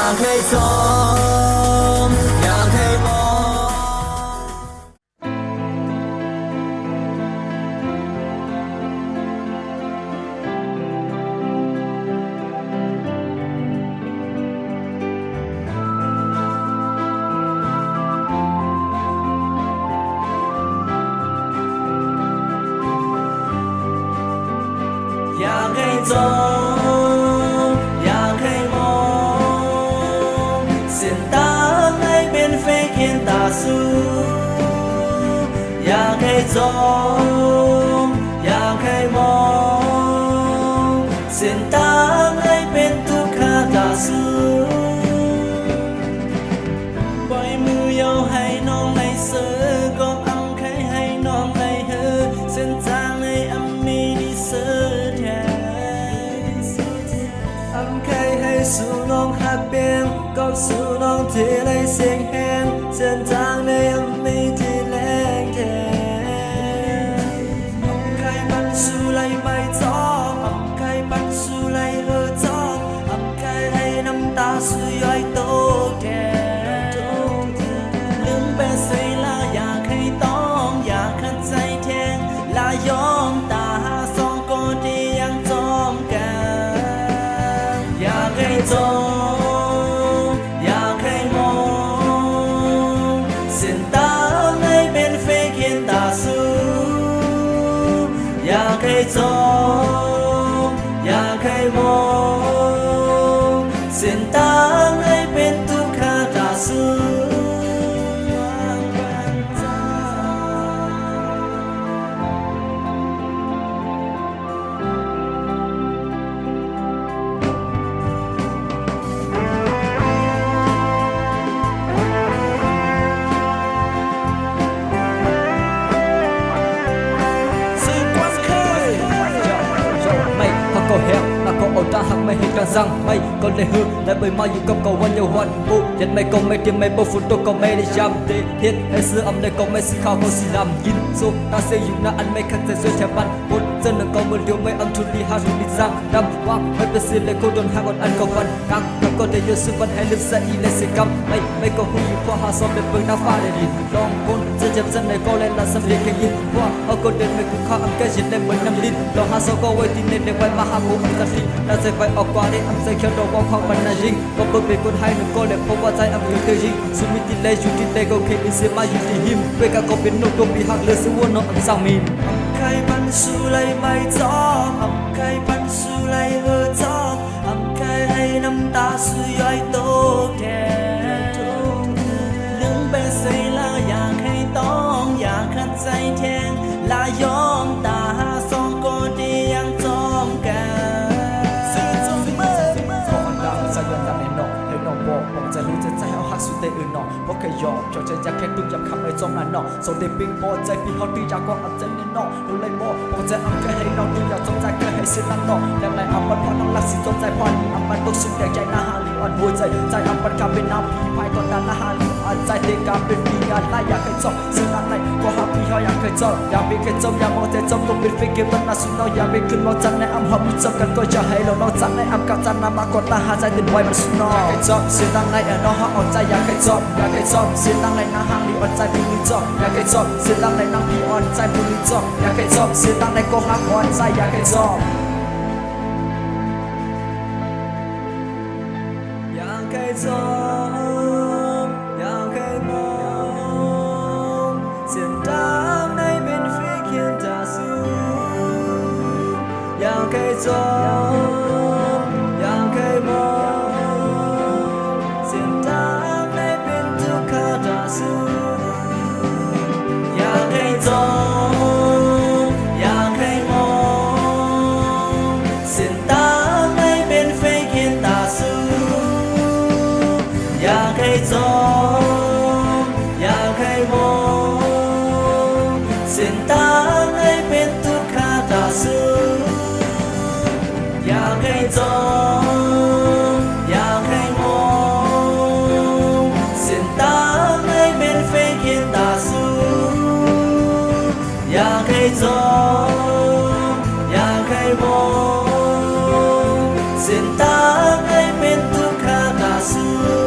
ากให้จมอยากให้มองอยากให้จมอยากให้มองเส้นทางให้เป็นเฟกเห็นตาสู้อยากให้จมอยากให้มองเส้นทางให้เป็นทุกขาตาสู้ปล่อยมือยาวให้น้องในเสือกองอังใครให้น้องในเฮอเส้นทางในอัมมีดีเสือสู่น้องหักเปียงก็สู่น้องที่ไรเสียงแหงเส้นทางในยังไม่ที่แรงแท้ใครมันสู่ไรไม่ท้อใครมันสู่ไรเออท้อใครให้น้ำตาสู่ย่อยโตแท้ลืมไปใส่ลาอยากให้ต้องอยากขัดใจแทงลายอมตาสองก็ดียังจอมกันอยากให้จมอยากให้มองเส้นทางให้เป็นเฟกเห็นตาสู้อยากให้จมอยากให้มองเส้นทางให้เป็นทุกขาตาสู้ก็เฮลแล้วก็เอาตาหักไม่เห็นกันสั่งไม่ก็เลยฮึและใบไม้อยู่กับเกาวันยาวันปุ๊ยันไม่ก็ไม่เตรียมไม่ปุ๊ฝุ่นตัวก็ไม่ได้ย้ำเตะเฮ็ดให้เสื้ออำเลยก็ไม่สีขาวก็สีดำยินสุกตาเสียอยู่หน้าอันไม่ขัดใจสวยแฉบันปุ๊เจนก็มือเดียวไม่อัมชุลีฮารุนิซังดำว่างไม่เป็นสิ่งเลยก็โดนหักอันก็ฟันกังแล้วก็ได้ยศวันให้ลืมใส่เลยสิกำไม่ก็หูอยู่เพราะหาสอบเป็นเปิงหน้าฟ้าได้ดีลองคนจะเจ็บจะไหนก็เลยละสำเร็จแค่ยินว่าเอาก็เดินไม่คุ้มค่าอันแก่ยินได้เหมือนน้ำลิ้นลองหาสอบก็ไว้ที่เน็ตในไว้มาหาผมอันกันที่น่าจะไปออกกว่าได้อันใจเขียวดอกของมันน่ายิงก็เปิดเป็นคนให้หนึ่งก็เลยพบว่าใจอันเกิดเธอยิงสุมิติเลยอยู่ที่ใดก็เคยมีเสียมาอยู่ที่หิมเวกก็เป็นนกตัวปีหักเลยสิวนน้องอันสั่งมีใครมันสู้เลยไม่ท้อใครมันสู้เลยเออท้อใครให้น้ำตาสู้ย่อยโตแก่ลืมไปใส่ละอยากให้ต้องอยากขัดใจแทงลายอมตาสองก็ดียังจอมกันบอกจะรู้จะใจเอาหักสุดแต่อื่นหนอเพราะแค่ยอมจอใจจะแค่ตุ้มยำคำในจอมนั่นหนอส่งเด็กปิ้งพอใจพี่เขาตีจากก็อับใจในหนอรู้เลยบอกจะอับแค่ให้น้องดูอยากจงใจแค่ให้เส้นนั่นหนอยังไงอับมันพอน้องรักสิจงใจพอนอับมันตกสุดแต่ใจหน้าหาลีอ่อนหัวใจใจอับมันกำเป็นน้ำพี่พายตอนนั้นหน้าหาลีอ่อนใจเด็กกำเป็นปีงานไล่อยากให้จบซึ่งนั่นไหนก็หาพี่เขาอยากให้จบอยากเป็นแค่จมอยากมองแต่จมต้องเป็นฟิกเกอร์มันน่าสุดน้องอยากเป็นขึ้นมองจันในอับหอมจบกันก็จะให้เราน้องจันในอับกับจันน้ำมากดตาหาใจติดไว้มันสุดน้องให้จบซึ่งนั่นไหนน้องอ่อนใจอยากให้จบอยากให้จบเสียงดังในหน้าห้างนี่อ่อนใจพี่มีจบอยากให้จบเสียงดังในนั่งพี่อ่อนใจพี่มีจบอยากให้จบเสียงดังในก็หักอ่อนใจอยากให้จบอยากให้จบอยากให้มองเสียงดังในเป็นฟิกเขียนจะสู้อยากให้จบอยากให้มองอยากให้จมอยากให้มองเส้นทางให้เป็นเฟกเห็นตาสู้อยากให้จมอยากให้มองเส้นทางให้เป็นทุกขาตาสู้อยากให้จมอยากให้มองเส้นทางให้เป็นเฟกเห็นตาสู้อยากให้จมอยากให้มองเส้นทางให้เป็นทุกขาตา สู้